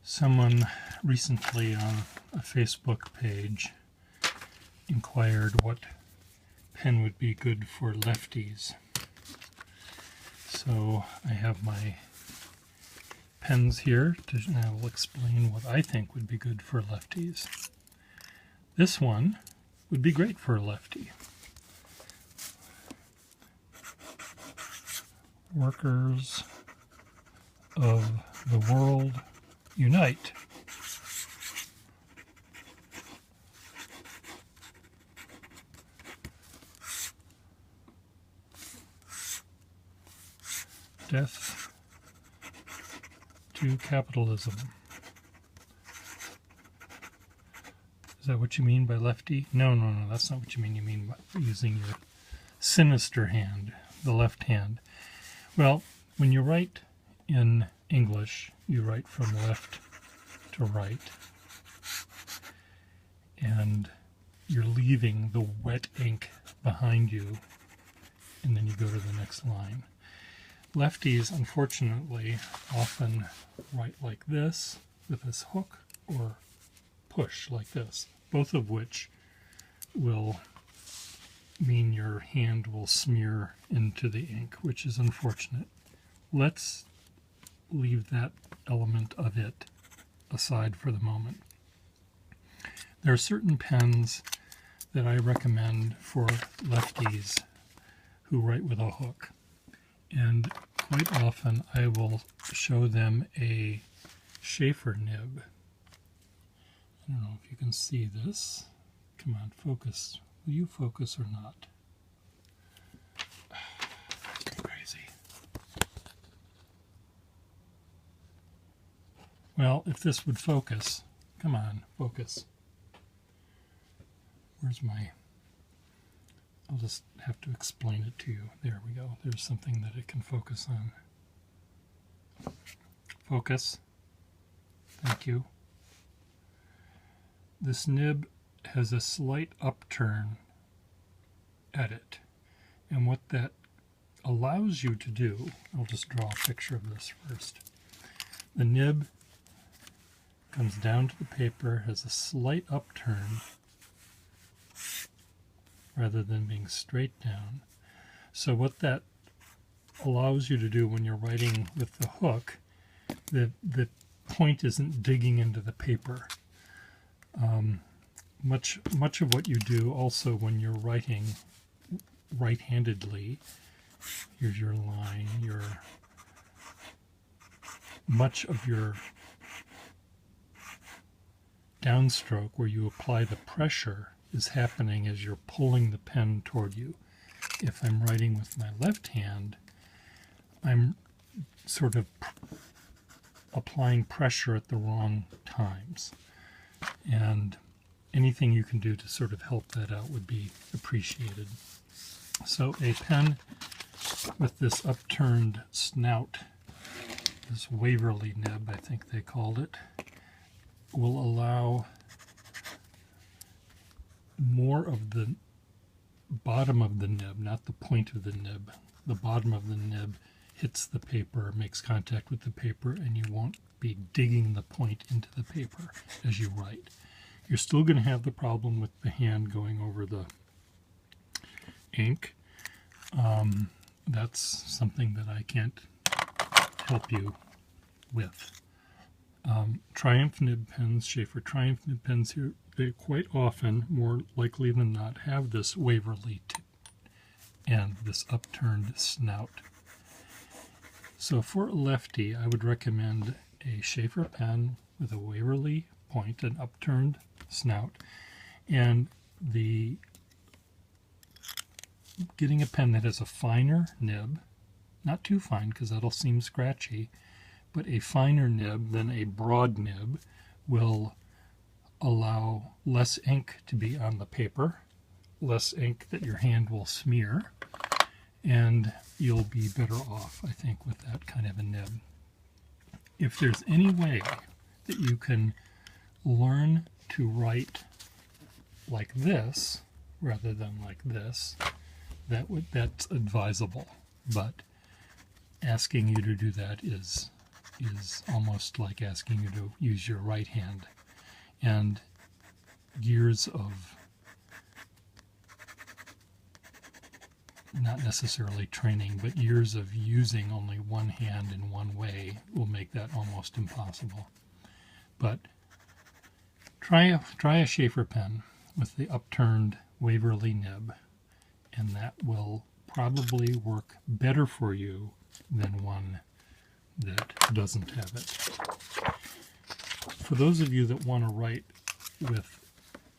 Someone recently on a Facebook page inquired what pen would be good for lefties. So I have my pens here, and I will explain what I think would be good for lefties. This one would be great for a lefty. Workers of the world unite. Death to capitalism. Is that what you mean by lefty? No, that's not what you mean. You mean by using your sinister hand, the left hand. Well, when you write in English, you write from left to right, and you're leaving the wet ink behind you, and then you go to the next line. Lefties, unfortunately, often write like this with this hook, or push like this, both of which will mean your hand will smear into the ink, which is unfortunate. Let's leave that element of it aside for the moment. There are certain pens that I recommend for lefties who write with a hook, and quite often I will show them a Schaefer nib. I don't know if you can see this. Come on, focus. Will you focus or not? Crazy. Well, if this would focus, come on, focus. Where's my... I'll just have to explain it to you. There we go. There's something that it can focus on. Focus. Thank you. This nib has a slight upturn at it. And what that allows you to do, I'll just draw a picture of this first. The nib comes down to the paper, has a slight upturn, rather than being straight down. So what that allows you to do when you're writing with the hook, the point isn't digging into the paper. Much of what you do also when you're writing right-handedly, here's your line, much of your downstroke where you apply the pressure is happening as you're pulling the pen toward you. If I'm writing with my left hand, I'm sort of applying pressure at the wrong times. And anything you can do to sort of help that out would be appreciated. So a pen with this upturned snout, this Waverly nib, I think they called it, will allow more of the bottom of the nib, not the point of the nib. The bottom of the nib hits the paper, makes contact with the paper, and you won't be digging the point into the paper as you write. You're still going to have the problem with the hand going over the ink. That's something that I can't help you with. Triumph nib pens, Schaefer Triumph nib pens here, they quite often, more likely than not, have this Waverly tip and this upturned snout. So for a lefty, I would recommend a Schaefer pen with a Waverly point, an upturned snout, and getting a pen that has a finer nib, not too fine because that'll seem scratchy, but a finer nib than a broad nib will allow less ink to be on the paper, less ink that your hand will smear, and you'll be better off, I think, with that kind of a nib. If there's any way that you can learn to write like this rather than like this, that's advisable, but asking you to do that is is almost like asking you to use your right hand. And years of not necessarily training, but years of using only one hand in one way will make that almost impossible. But try a Schaefer pen with the upturned Waverly nib, and that will probably work better for you than one that doesn't have it. For those of you that want to write with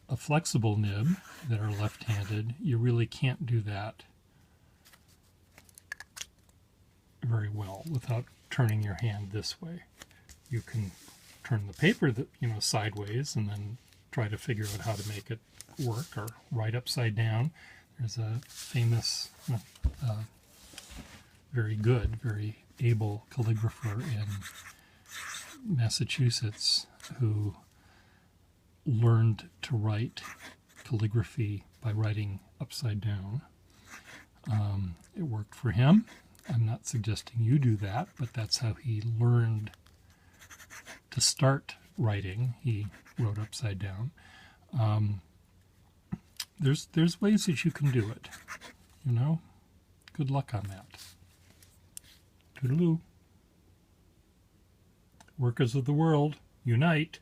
a flexible nib that are left-handed, you really can't do that very well without turning your hand this way. You can turn the paper sideways and then try to figure out how to make it work, or write upside down. There's a famous, very good, very able calligrapher in Massachusetts who learned to write calligraphy by writing upside down. It worked for him. I'm not suggesting you do that, but that's how he learned to start writing. He wrote upside down. There's ways that you can do it. Good luck on that. Toodaloo. Workers of the world, unite.